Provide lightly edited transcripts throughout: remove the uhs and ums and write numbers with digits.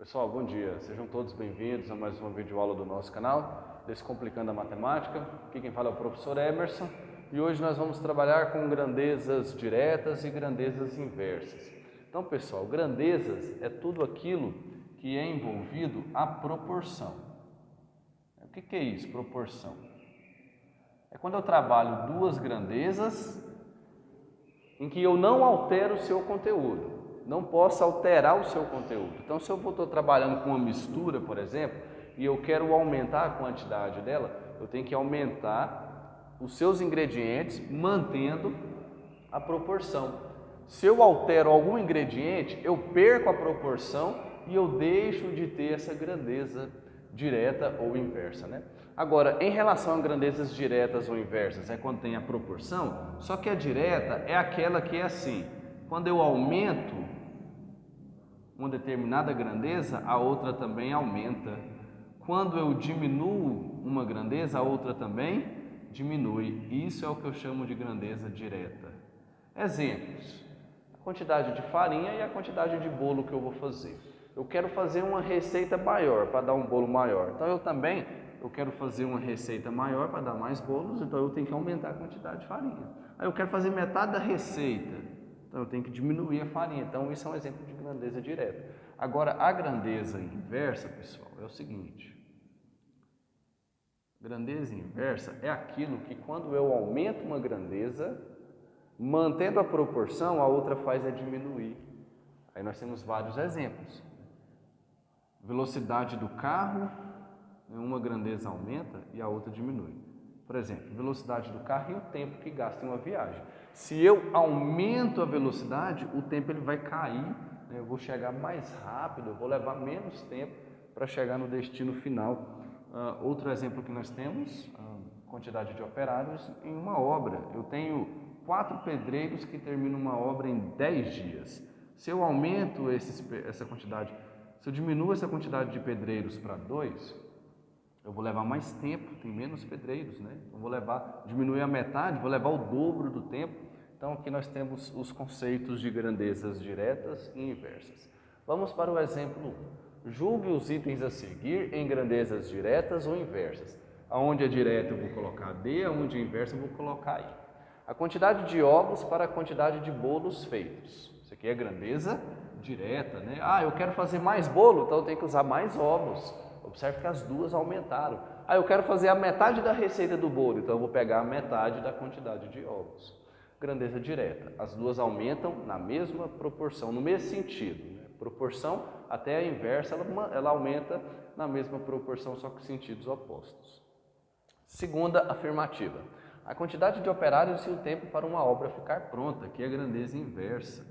Pessoal, bom dia. Sejam todos bem-vindos a mais uma videoaula do nosso canal, Descomplicando a Matemática. Aqui quem fala é o professor Emerson e hoje nós vamos trabalhar com grandezas diretas e grandezas inversas. Então, pessoal, grandezas é tudo aquilo que é envolvido a proporção. O que é isso, proporção? É quando eu trabalho duas grandezas em que eu não altero o seu conteúdo. Não posso alterar o seu conteúdo. Então, se eu estou trabalhando com uma mistura, por exemplo, e eu quero aumentar a quantidade dela, eu tenho que aumentar os seus ingredientes mantendo a proporção. Se eu altero algum ingrediente, eu perco a proporção e eu deixo de ter essa grandeza direta ou inversa, né? Agora, em relação a grandezas diretas ou inversas, é quando tem a proporção, só que a direta é aquela que é assim, quando eu aumento uma determinada grandeza, a outra também aumenta. Quando eu diminuo uma grandeza, a outra também diminui. Isso é o que eu chamo de grandeza direta. Exemplos: a quantidade de farinha e a quantidade de bolo que eu vou fazer. Eu quero fazer uma receita maior para dar um bolo maior. Então eu quero fazer uma receita maior para dar mais bolos, então eu tenho que aumentar a quantidade de farinha. Aí eu quero fazer metade da receita, então eu tenho que diminuir a farinha. Então isso é um exemplo de grandeza direta. Agora a grandeza inversa, pessoal, é o seguinte: grandeza inversa é aquilo que quando eu aumento uma grandeza, mantendo a proporção, a outra faz é diminuir. Aí nós temos vários exemplos. Velocidade do carro, uma grandeza aumenta e a outra diminui. Por exemplo, velocidade do carro e o tempo que gasta em uma viagem. Se eu aumento a velocidade, o tempo ele vai cair, né? Eu vou chegar mais rápido, eu vou levar menos tempo para chegar no destino final. Outro exemplo que nós temos, quantidade de operários em uma obra. Eu tenho 4 pedreiros que terminam uma obra em 10 dias. Se eu aumento essa quantidade, se eu diminuo essa quantidade de pedreiros para 2, eu vou levar mais tempo, tem menos pedreiros, né? Eu vou diminuir a metade, vou levar o dobro do tempo. Então aqui nós temos os conceitos de grandezas diretas e inversas. Vamos para o exemplo 1. Julgue os itens a seguir em grandezas diretas ou inversas. Aonde é direta eu vou colocar D, aonde é inversa eu vou colocar I. A quantidade de ovos para a quantidade de bolos feitos. Isso aqui é grandeza direta, né? Eu quero fazer mais bolo, então eu tenho que usar mais ovos. Observe que as duas aumentaram. Eu quero fazer a metade da receita do bolo, então eu vou pegar a metade da quantidade de ovos. Grandeza direta. As duas aumentam na mesma proporção, no mesmo sentido, né? Proporção até a inversa, ela aumenta na mesma proporção, só que sentidos opostos. Segunda afirmativa: a quantidade de operários e o tempo para uma obra ficar pronta, que é a grandeza inversa.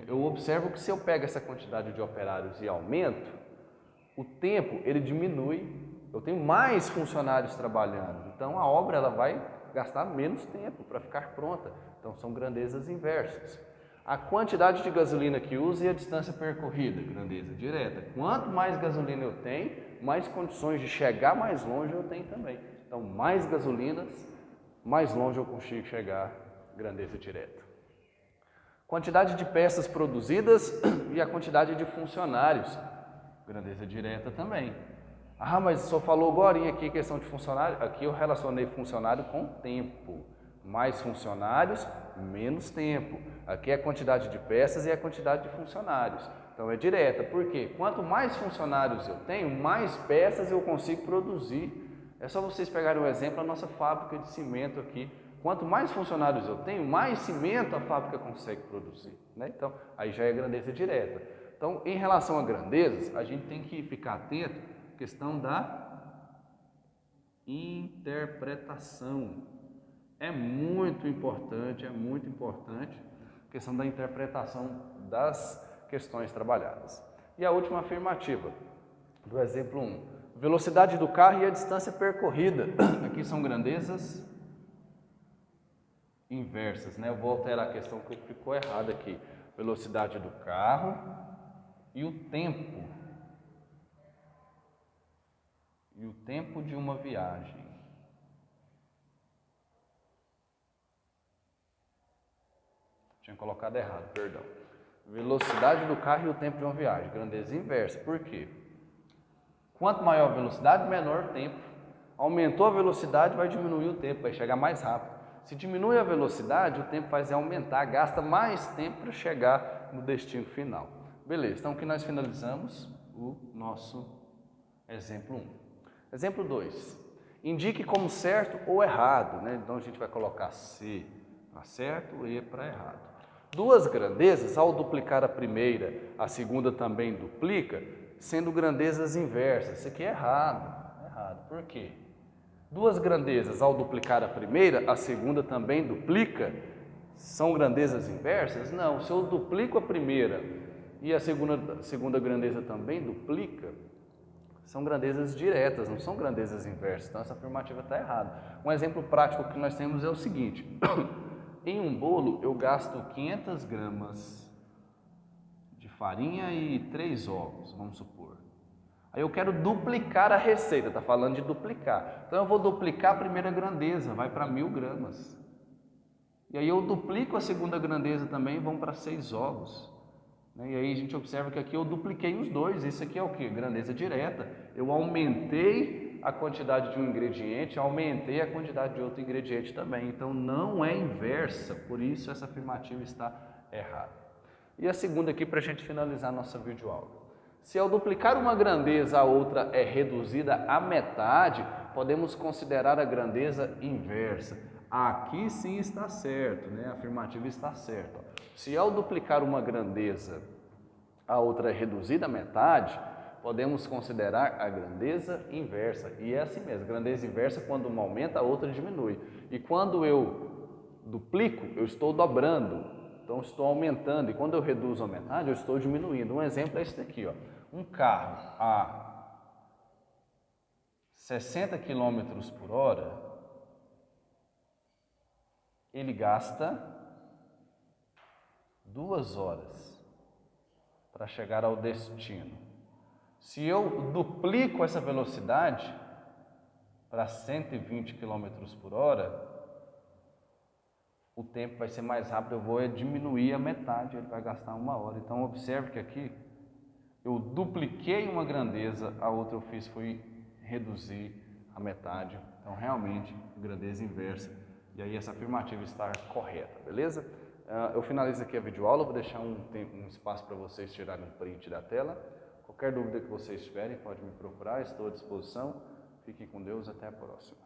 Eu observo que se eu pego essa quantidade de operários e aumento, o tempo ele diminui, eu tenho mais funcionários trabalhando, então a obra ela vai gastar menos tempo para ficar pronta. Então são grandezas inversas. A quantidade de gasolina que uso e a distância percorrida, grandeza direta. Quanto mais gasolina eu tenho, mais condições de chegar mais longe eu tenho também. Então mais gasolinas, mais longe eu consigo chegar, grandeza direta. Quantidade de peças produzidas e a quantidade de funcionários, grandeza direta também. Mas só falou agora aqui questão de funcionário. Aqui eu relacionei funcionário com tempo. Mais funcionários, menos tempo. Aqui é a quantidade de peças e a quantidade de funcionários. Então é direta, porque quanto mais funcionários eu tenho, mais peças eu consigo produzir. É só vocês pegarem um exemplo da nossa fábrica de cimento aqui. Quanto mais funcionários eu tenho, mais cimento a fábrica consegue produzir, né? Então, aí já é grandeza direta. Então, em relação a grandezas, a gente tem que ficar atento à questão da interpretação. É muito importante a questão da interpretação das questões trabalhadas. E a última afirmativa, do exemplo 1. Velocidade do carro e a distância percorrida. Aqui são grandezas inversas, né? Eu vou alterar a questão que ficou errada aqui. Velocidade do carro e o tempo. E o tempo de uma viagem. Tinha colocado errado, perdão. Velocidade do carro e o tempo de uma viagem. Grandeza inversa. Por quê? Quanto maior a velocidade, menor o tempo. Aumentou a velocidade, vai diminuir o tempo, vai chegar mais rápido. Se diminui a velocidade, o tempo vai aumentar, gasta mais tempo para chegar no destino final. Beleza, então aqui nós finalizamos o nosso exemplo 1. Exemplo 2. Indique como certo ou errado, né? Então a gente vai colocar C para certo e E para errado. Duas grandezas, ao duplicar a primeira, a segunda também duplica, sendo grandezas inversas. Isso aqui é errado. Errado. Por quê? Duas grandezas, ao duplicar a primeira, a segunda também duplica, são grandezas inversas? Não. Se eu duplico a primeira e a segunda grandeza também duplica, são grandezas diretas, não são grandezas inversas. Então essa afirmativa está errada. Um exemplo prático que nós temos é o seguinte. Em um bolo eu gasto 500 gramas de farinha e 3 ovos, vamos supor. Aí eu quero duplicar a receita, está falando de duplicar. Então eu vou duplicar a primeira grandeza, vai para 1000 gramas. E aí eu duplico a segunda grandeza também, vão para 6 ovos. E aí a gente observa que aqui eu dupliquei os dois. Isso aqui é o que? Grandeza direta. Eu aumentei a quantidade de um ingrediente, aumentei a quantidade de outro ingrediente também. Então não é inversa, por isso essa afirmativa está errada. E a segunda aqui para a gente finalizar a nossa videoaula. Se ao duplicar uma grandeza a outra é reduzida à metade, podemos considerar a grandeza inversa. Aqui sim está certo, né? A afirmativa está certa. Se ao duplicar uma grandeza a outra é reduzida à metade, podemos considerar a grandeza inversa. E é assim mesmo, grandeza inversa, quando uma aumenta, a outra diminui. E quando eu duplico, eu estou dobrando. Então, estou aumentando. E quando eu reduzo a metade, eu estou diminuindo. Um exemplo é esse daqui, ó. Um carro a 60 km por hora, ele gasta 2 horas para chegar ao destino. Se eu duplico essa velocidade para 120 km por hora, o tempo vai ser mais rápido, eu vou diminuir a metade, ele vai gastar 1 hora. Então observe que aqui eu dupliquei uma grandeza, a outra eu fiz foi reduzir a metade. Então realmente grandeza inversa. E aí essa afirmativa está correta, beleza? Eu finalizo aqui a videoaula, vou deixar um espaço para vocês tirarem um print da tela. Qualquer dúvida que vocês tiverem, pode me procurar, estou à disposição. Fiquem com Deus, até a próxima.